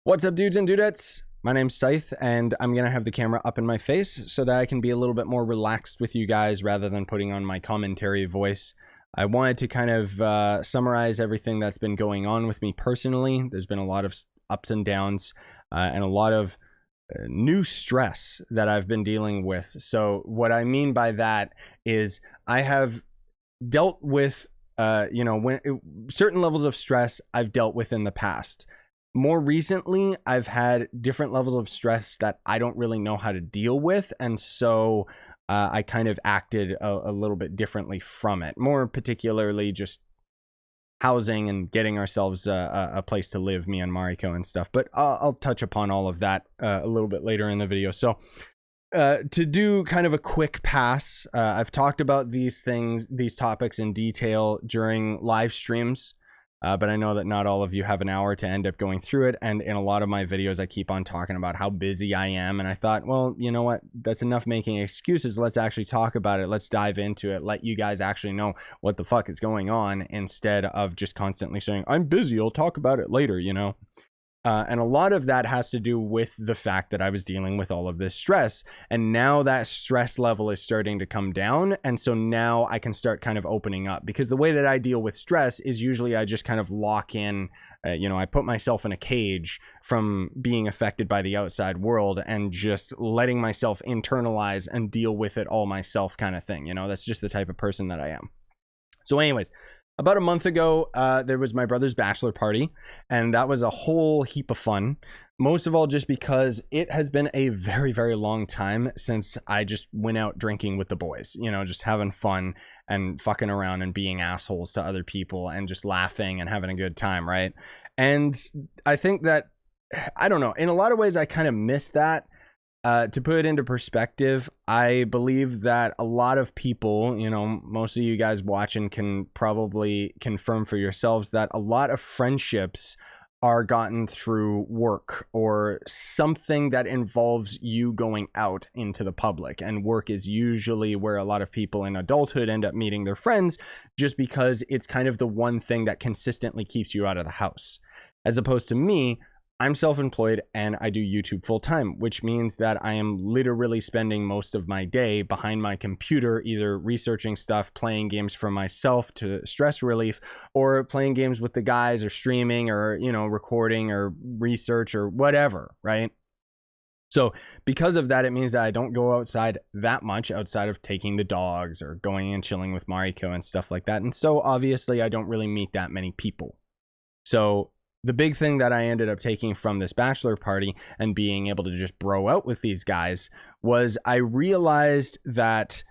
What's up, dudes and dudettes? My name's Scythe, and I'm gonna have the camera up in my face so that I can be a little bit more relaxed with you guys rather than putting on my commentary voice. I wanted to kind of summarize everything that's been going on with me personally. There's been a lot of ups and downs and a lot of new stress that I've been dealing with. So what I mean by that is I have dealt with certain levels of stress I've dealt with in the past. More recently, I've had different levels of stress that I don't really know how to deal with, and so I kind of acted a little bit differently from it. More particularly, just housing and getting ourselves a place to live, me and Mariko and stuff. But I'll touch upon all of that a little bit later in the video. So to do kind of a quick pass, I've talked about these topics in detail during live streams. But I know that not all of you have an hour to end up going through it. And in a lot of my videos, I keep on talking about how busy I am. And I thought, well, you know what? That's enough making excuses. Let's actually talk about it. Let's dive into it. Let you guys actually know what the fuck is going on instead of just constantly saying, I'm busy, I'll talk about it later, you know? And a lot of that has to do with the fact that I was dealing with all of this stress. And now that stress level is starting to come down. And so now I can start kind of opening up, because the way that I deal with stress is usually I just kind of lock in, I put myself in a cage from being affected by the outside world and just letting myself internalize and deal with it all myself kind of thing. You know, that's just the type of person that I am. So anyways, about a month ago, there was my brother's bachelor party, and that was a whole heap of fun. Most of all, just because it has been a very, very long time since I just went out drinking with the boys, you know, just having fun and fucking around and being assholes to other people and just laughing and having a good time, right? And I think that, I don't know, in a lot of ways, I kind of miss that. To put it into perspective, I believe that a lot of people, you know, most of you guys watching can probably confirm for yourselves that a lot of friendships are gotten through work or something that involves you going out into the public. And work is usually where a lot of people in adulthood end up meeting their friends, just because it's kind of the one thing that consistently keeps you out of the house. As opposed to me, I'm self-employed and I do YouTube full-time, which means that I am literally spending most of my day behind my computer, either researching stuff, playing games for myself to stress relief, or playing games with the guys, or streaming, or, you know, recording or research or whatever, right? So because of that, it means that I don't go outside that much, outside of taking the dogs or going and chilling with Mariko and stuff like that. And so obviously I don't really meet that many people. So the big thing that I ended up taking from this bachelor party and being able to just bro out with these guys was I realized that,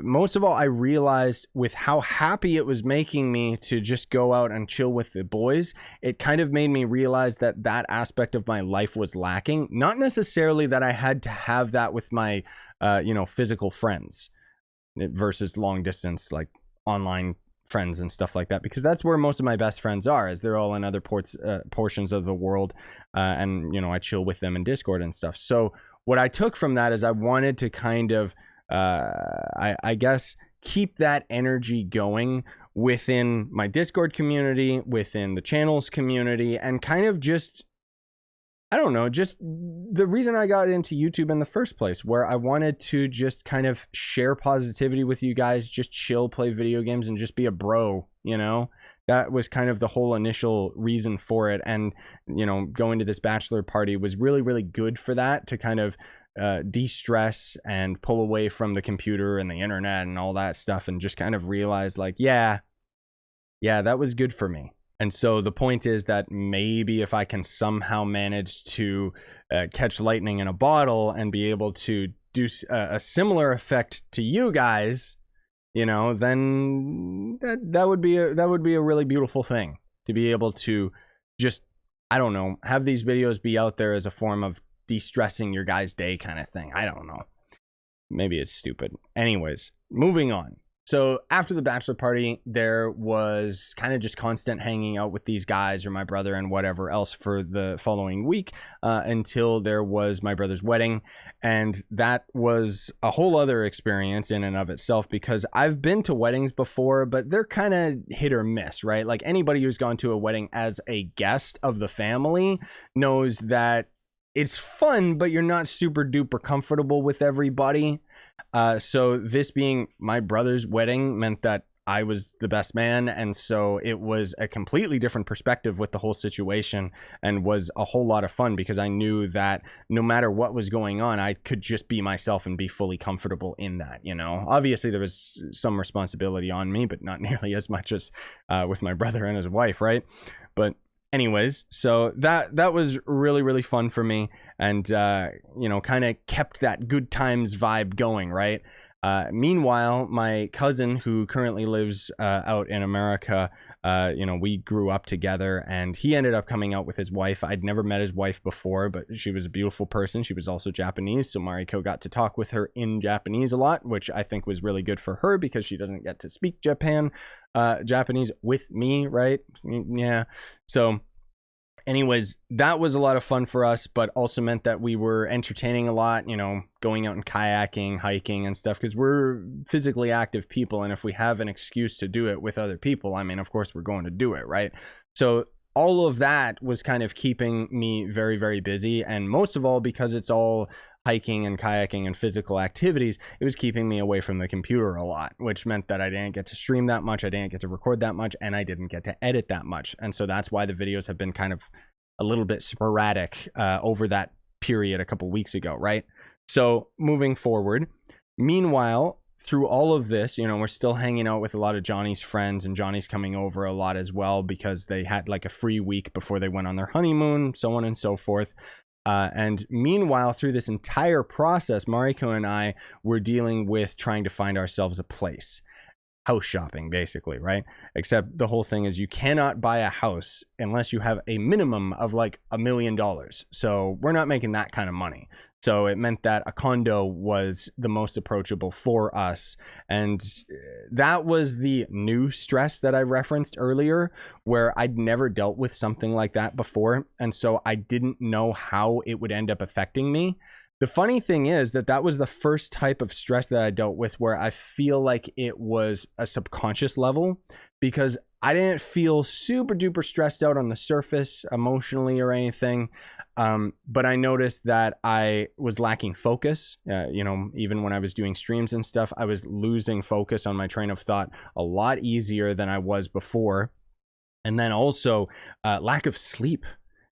most of all, I realized with how happy it was making me to just go out and chill with the boys, it kind of made me realize that that aspect of my life was lacking. Not necessarily that I had to have that with my, physical friends versus long distance, like online friends and stuff like that, because that's where most of my best friends are, as they're all in other portions of the world, and, you know, I chill with them in Discord and stuff. So what I took from that is I wanted to kind of I guess keep that energy going within my Discord community, within the channel's community, and kind of just, I don't know, just the reason I got into YouTube in the first place, where I wanted to just kind of share positivity with you guys, just chill, play video games, and just be a bro, you know? That was kind of the whole initial reason for it. And, you know, going to this bachelor party was really, really good for that, to kind of de-stress and pull away from the computer and the internet and all that stuff, and just kind of realize, like, yeah, that was good for me. And so the point is that maybe if I can somehow manage to catch lightning in a bottle and be able to do a similar effect to you guys, you know, then that would be a really beautiful thing, to be able to just, I don't know, have these videos be out there as a form of de-stressing your guys' day kind of thing. I don't know. Maybe it's stupid. Anyways, moving on. So after the bachelor party, there was kind of just constant hanging out with these guys or my brother and whatever else for the following week until there was my brother's wedding. And that was a whole other experience in and of itself, because I've been to weddings before, but they're kind of hit or miss, right? Like anybody who's gone to a wedding as a guest of the family knows that it's fun, but you're not super duper comfortable with everybody. So this being my brother's wedding meant that I was the best man, and so it was a completely different perspective with the whole situation, and was a whole lot of fun because I knew that no matter what was going on, I could just be myself and be fully comfortable in that, you know. Obviously there was some responsibility on me, but not nearly as much as with my brother and his wife, right? But anyways, so that was really, really fun for me, and you know, kind of kept that good times vibe going, right? Meanwhile, my cousin, who currently lives out in America, you know, we grew up together, and he ended up coming out with his wife. I'd never met his wife before, but she was a beautiful person. She was also Japanese, so Mariko got to talk with her in Japanese a lot, which I think was really good for her because she doesn't get to speak Japanese with me, right? Yeah. So anyways, that was a lot of fun for us, but also meant that we were entertaining a lot, you know, going out and kayaking, hiking and stuff, because we're physically active people, and if we have an excuse to do it with other people, I mean, of course we're going to do it, right? So all of that was kind of keeping me very, very busy, and most of all, because it's all hiking and kayaking and physical activities, it was keeping me away from the computer a lot, which meant that I didn't get to stream that much, I didn't get to record that much, and I didn't get to edit that much. And so that's why the videos have been kind of a little bit sporadic over that period a couple weeks ago, right? So moving forward, meanwhile, through all of this, you know, we're still hanging out with a lot of Johnny's friends, and Johnny's coming over a lot as well because they had like a free week before they went on their honeymoon, so on and so forth. And meanwhile, through this entire process, Mariko and I were dealing with trying to find ourselves a place. House shopping, basically, right? Except the whole thing is you cannot buy a house unless you have a minimum of like $1 million. So we're not making that kind of money. So it meant that a condo was the most approachable for us. And that was the new stress that I referenced earlier, where I'd never dealt with something like that before. And so I didn't know how it would end up affecting me. The funny thing is that that was the first type of stress that I dealt with where I feel like it was a subconscious level, because I didn't feel super duper stressed out on the surface emotionally or anything. But I noticed that I was lacking focus. You know, even when I was doing streams and stuff, I was losing focus on my train of thought a lot easier than I was before. And then also lack of sleep.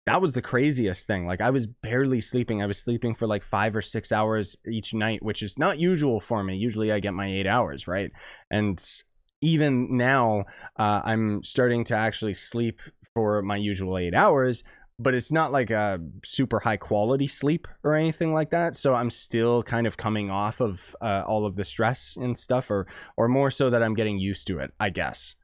That was the craziest thing. Like I was barely sleeping. I was sleeping for like 5 or 6 hours each night, which is not usual for me. Usually I get my 8 hours, right? And even now I'm starting to actually sleep for my usual 8 hours, but it's not like a super high quality sleep or anything like that. So I'm still kind of coming off of all of the stress and stuff, or more so that I'm getting used to it, I guess.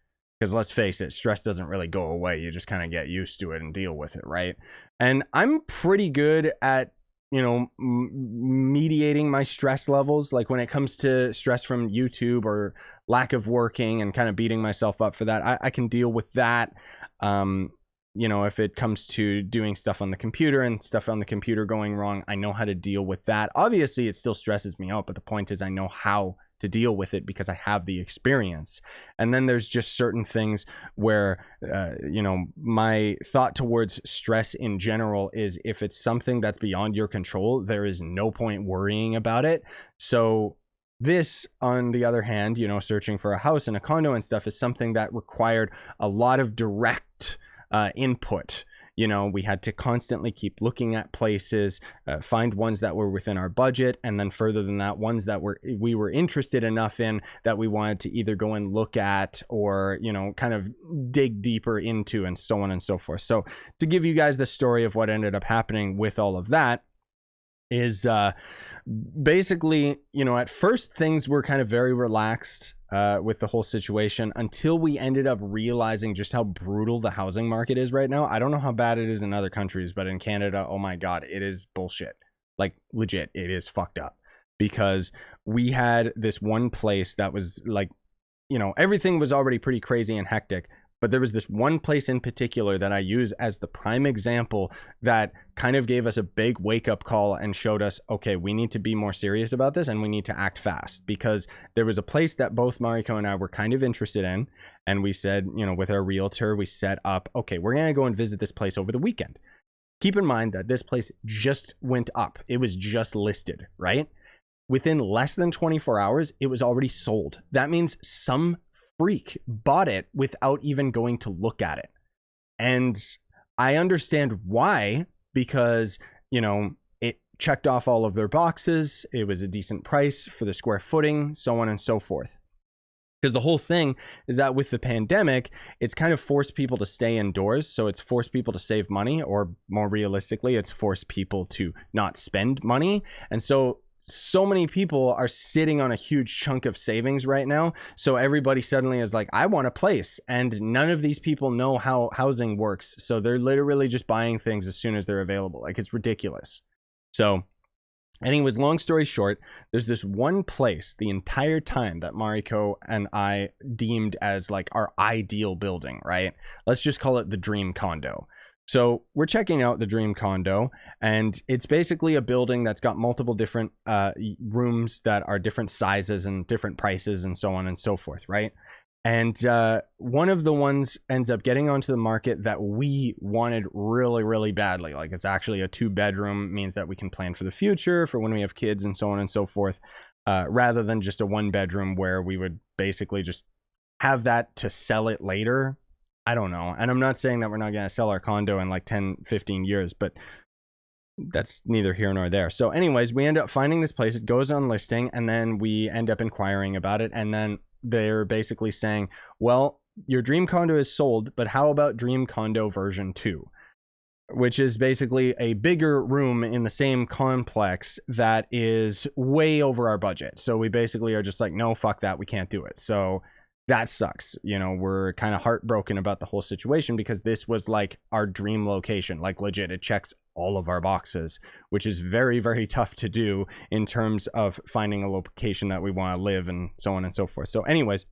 Because let's face it, stress doesn't really go away. You just kind of get used to it and deal with it, right? And I'm pretty good at, you know, mediating my stress levels. Like when it comes to stress from YouTube or lack of working and kind of beating myself up for that, I can deal with that. You know, if it comes to doing stuff on the computer and stuff on the computer going wrong, I know how to deal with that. Obviously, it still stresses me out, but the point is I know how to deal with it because I have the experience. And then there's just certain things where, you know, my thought towards stress in general is if it's something that's beyond your control, there is no point worrying about it. So this, on the other hand, you know, searching for a house and a condo and stuff is something that required a lot of direct input. You know, we had to constantly keep looking at places, find ones that were within our budget, and then further than that, ones that we were interested enough in that we wanted to either go and look at or, you know, kind of dig deeper into, and so on and so forth. So to give you guys the story of what ended up happening with all of that is basically, you know, at first things were kind of very relaxed with the whole situation until we ended up realizing just how brutal the housing market is right now. I don't know how bad it is in other countries, but in Canada, oh my God, it is bullshit. Like legit, it is fucked up, because we had this one place that was like you know, everything was already pretty crazy and hectic. But there was this one place in particular that I use as the prime example that kind of gave us a big wake-up call and showed us, okay, we need to be more serious about this and we need to act fast, because there was a place that both Mariko and I were kind of interested in. And we said, you know, with our realtor, we set up, okay, we're going to go and visit this place over the weekend. Keep in mind that this place just went up. It was just listed, right? Within less than 24 hours, it was already sold. That means some freak bought it without even going to look at it. And I understand why, because, you know, it checked off all of their boxes. It was a decent price for the square footing, so on and so forth. Because the whole thing is that with the pandemic, it's kind of forced people to stay indoors. So it's forced people to save money, or more realistically, it's forced people to not spend money. And so many people are sitting on a huge chunk of savings right now. So everybody suddenly is like, I want a place. And none of these people know how housing works. So they're literally just buying things as soon as they're available. Like, it's ridiculous. So anyways, long story short, there's this one place the entire time that Mariko and I deemed as like our ideal building, right? Let's just call it the dream condo. So we're checking out the dream condo, and it's basically a building that's got multiple different rooms that are different sizes and different prices and so on and so forth, right? And one of the ones ends up getting onto the market that we wanted really, really badly. Like, it's actually a 2-bedroom, means that we can plan for the future, for when we have kids and so on and so forth, rather than just a 1-bedroom where we would basically just have that to sell it later. I don't know. And I'm not saying that we're not going to sell our condo in like 10, 15 years, but that's neither here nor there. So anyways, we end up finding this place. It goes on listing, and then we end up inquiring about it. And then they're basically saying, well, your dream condo is sold, but how about dream condo version 2? Which is basically a bigger room in the same complex that is way over our budget. So we basically are just like, no, fuck that. We can't do it. So that sucks. You know, we're kind of heartbroken about the whole situation, because this was like our dream location. Like, legit, it checks all of our boxes, which is very, very tough to do in terms of finding a location that we want to live and so on and so forth. So anyways,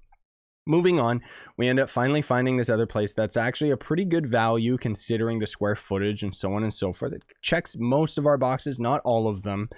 moving on, we end up finally finding this other place that's actually a pretty good value considering the square footage and so on and so forth. It checks most of our boxes, not all of them,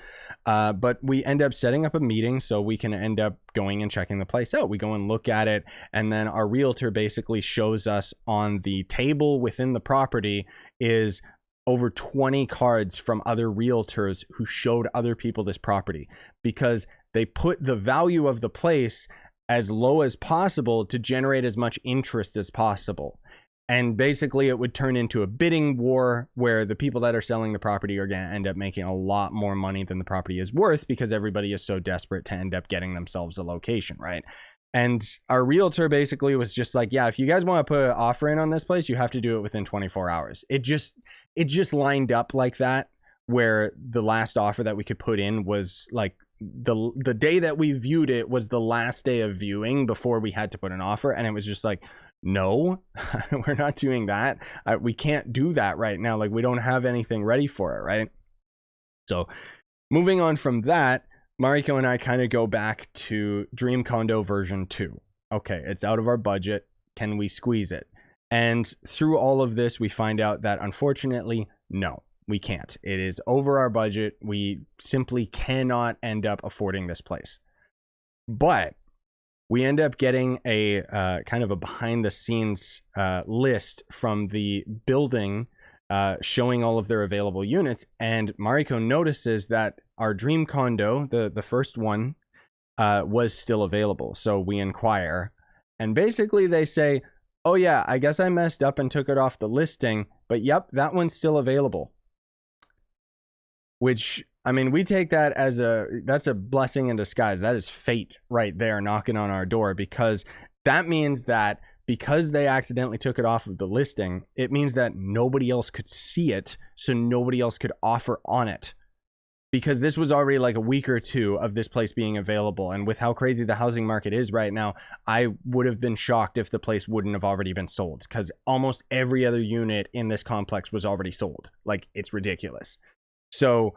but we end up setting up a meeting so we can end up going and checking the place out. We go and look at it, and then our realtor basically shows us on the table within the property is over 20 cards from other realtors who showed other people this property, because they put the value of the place as low as possible to generate as much interest as possible. And basically it would turn into a bidding war where the people that are selling the property are going to end up making a lot more money than the property is worth, because everybody is so desperate to end up getting themselves a location, right? And our realtor basically was just like, yeah, if you guys want to put an offer in on this place, you have to do it within 24 hours. It just lined up like that, where the last offer that we could put in was like the day that we viewed it was the last day of viewing before we had to put an offer. And it was just like, no, we're not doing that. We can't do that right now. Like, we don't have anything ready for it, right? So moving on from that, Mariko and I kind of go back to Dream Condo version 2. Okay, it's out of our budget. Can we squeeze it? And through all of this, we find out that unfortunately, no, we can't. It is over our budget. We simply cannot end up affording this place. But we end up getting a kind of a behind the scenes list from the building showing all of their available units. And Mariko notices that our dream condo, the first one, was still available. So we inquire, and basically they say, oh yeah, I guess I messed up and took it off the listing, but yep, that one's still available. Which, I mean, we take that as that's a blessing in disguise. That is fate right there knocking on our door, because that means that because they accidentally took it off of the listing, it means that nobody else could see it, so nobody else could offer on it. Because this was already like a week or two of this place being available. And with how crazy the housing market is right now, I would have been shocked if the place wouldn't have already been sold, because almost every other unit in this complex was already sold. Like, it's ridiculous. So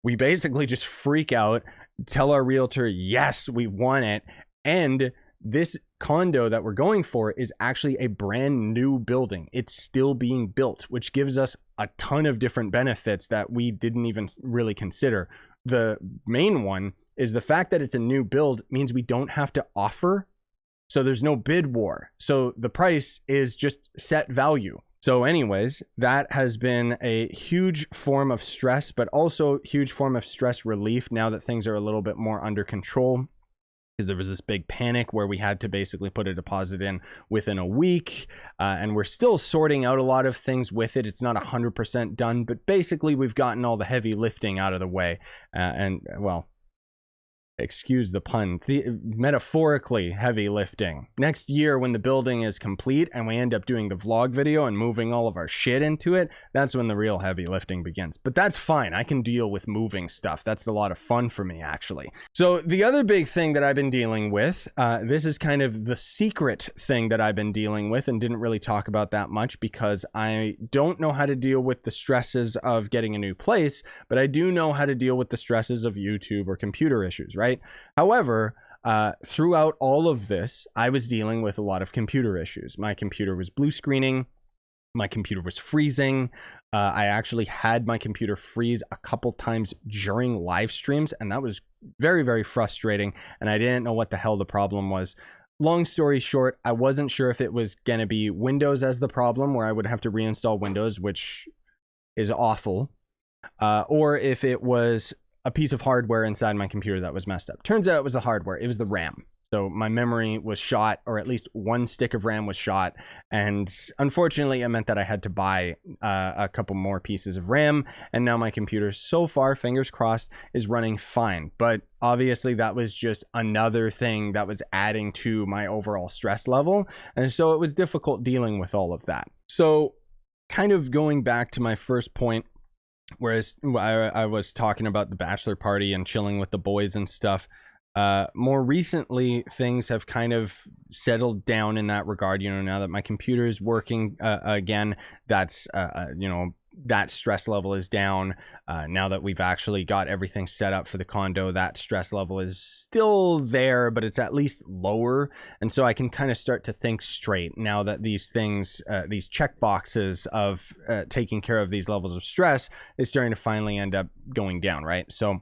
we basically just freak out, tell our realtor, yes, we want it. And this condo that we're going for is actually a brand new building. It's still being built, which gives us a ton of different benefits that we didn't even really consider. The main one is the fact that it's a new build means we don't have to offer. So there's no bid war. So the price is just set value. So anyways, that has been a huge form of stress, but also huge form of stress relief now that things are a little bit more under control. Because there was this big panic where we had to basically put a deposit in within a week, and we're still sorting out a lot of things with it. It's not 100% done, but basically we've gotten all the heavy lifting out of the way, and well, excuse the pun, metaphorically heavy lifting. Next year when the building is complete and we end up doing the vlog video and moving all of our shit into it, that's when the real heavy lifting begins. But that's fine. I can deal with moving stuff. That's a lot of fun for me, actually. So the other big thing that I've been dealing with, this is kind of the secret thing that I've been dealing with and didn't really talk about that much because I don't know how to deal with the stresses of getting a new place, but I do know how to deal with the stresses of YouTube or computer issues, right? However, throughout all of this, I was dealing with a lot of computer issues. My computer was blue screening. My computer was freezing. I actually had my computer freeze a couple times during live streams, and that was very, very frustrating, and I didn't know what the hell the problem was. Long story short, I wasn't sure if it was going to be Windows as the problem, where I would have to reinstall Windows, which is awful, or if it was a piece of hardware inside my computer that was messed up. Turns out it was the hardware. It was the RAM. So my memory was shot, or at least one stick of RAM was shot. And unfortunately, it meant that I had to buy a couple more pieces of RAM. And now my computer, so far, fingers crossed, is running fine. But obviously, that was just another thing that was adding to my overall stress level. And so it was difficult dealing with all of that. So kind of going back to my first point, whereas I was talking about the bachelor party and chilling with the boys and stuff, more recently things have kind of settled down in that regard. Now that my computer is working again, that's that stress level is down. Now that we've actually got everything set up for the condo, that stress level is still there, but it's at least lower. And so I can kind of start to think straight now that these things, these check boxes of taking care of these levels of stress is starting to finally end up going down, right? So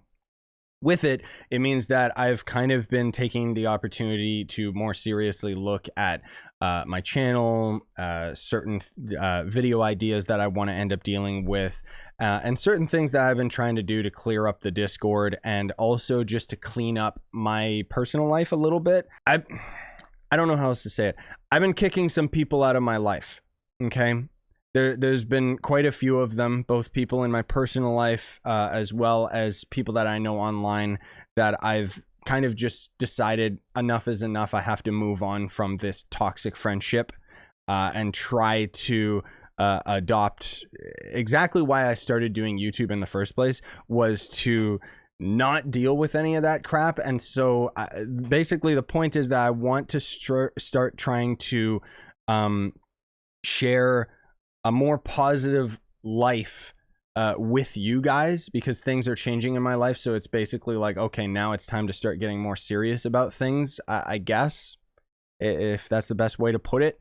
with it, it means that I've kind of been taking the opportunity to more seriously look at my channel, certain video ideas that I want to end up dealing with, and certain things that I've been trying to do to clear up the Discord, and also just to clean up my personal life a little bit. I don't know how else to say it. I've been kicking some people out of my life, okay? There's been quite a few of them, both people in my personal life as well as people that I know online, that I've kind of just decided enough is enough. I have to move on from this toxic friendship and try to adopt exactly why I started doing YouTube in the first place, was to not deal with any of that crap. And so basically the point is that I want to start trying to share a more positive life with you guys, because things are changing in my life. So it's basically like, okay, now it's time to start getting more serious about things, I guess, if that's the best way to put it.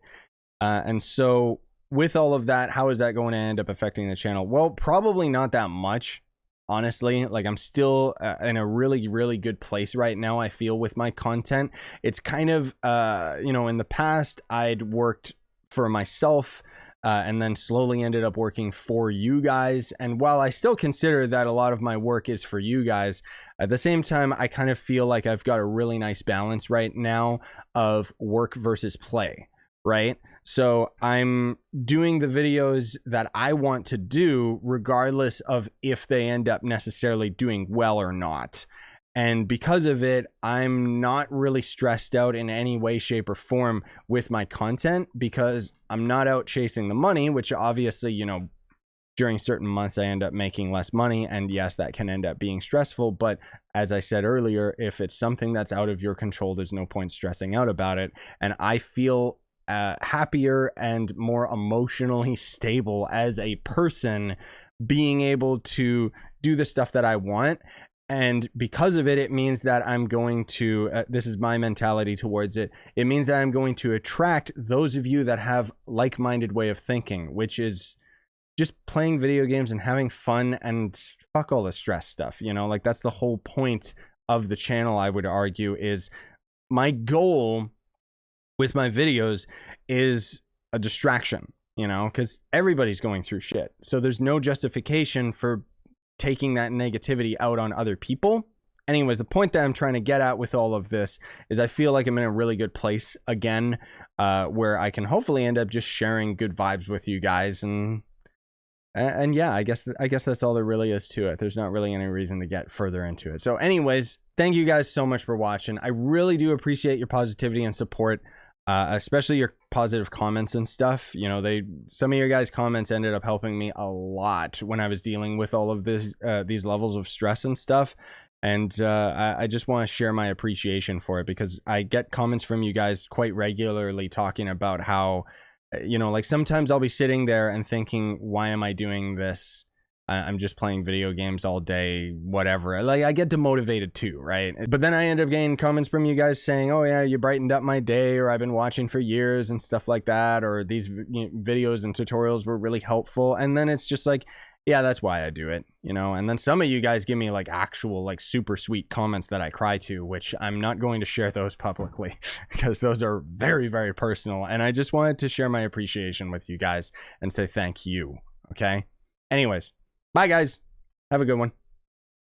And so with all of that, how is that going to end up affecting the channel? Well, probably not that much, honestly. Like, I'm still in a really, really good place right now, I feel, with my content. It's kind of, in the past, I'd worked for myself, and then slowly ended up working for you guys. And while I still consider that a lot of my work is for you guys, at the same time, I kind of feel like I've got a really nice balance right now of work versus play, right? So I'm doing the videos that I want to do regardless of if they end up necessarily doing well or not. And because of it, I'm not really stressed out in any way, shape, or form with my content, because I'm not out chasing the money, which obviously, during certain months I end up making less money. And yes, that can end up being stressful. But as I said earlier, if it's something that's out of your control, there's no point stressing out about it. And I feel happier and more emotionally stable as a person being able to do the stuff that I want. And because of it, it means that I'm going to, this is my mentality towards it. It means that I'm going to attract those of you that have like-minded way of thinking, which is just playing video games and having fun and fuck all the stress stuff. You know, like that's the whole point of the channel, I would argue, is my goal with my videos is a distraction, you know, because everybody's going through shit. So there's no justification for taking that negativity out on other people. Anyways, the point that I'm trying to get at with all of this is I feel like I'm in a really good place again, where I can hopefully end up just sharing good vibes with you guys. And yeah, I guess that's all there really is to it. There's not really any reason to get further into it. So anyways, thank you guys so much for watching. I really do appreciate your positivity and support. Especially your positive comments and stuff. You know, some of your guys' comments ended up helping me a lot when I was dealing with all of this, these levels of stress and stuff. And I just want to share my appreciation for it, because I get comments from you guys quite regularly talking about how, you know, like sometimes I'll be sitting there and thinking, why am I doing this? I'm just playing video games all day, whatever. Like, I get demotivated too, right? But then I end up getting comments from you guys saying, oh yeah, you brightened up my day, or I've been watching for years and stuff like that, or these videos and tutorials were really helpful. And then it's just like, yeah, that's why I do it, you know? And then some of you guys give me like actual, like super sweet comments that I cry to, which I'm not going to share those publicly because those are very, very personal. And I just wanted to share my appreciation with you guys and say thank you, okay? Anyways. Bye, guys. Have a good one.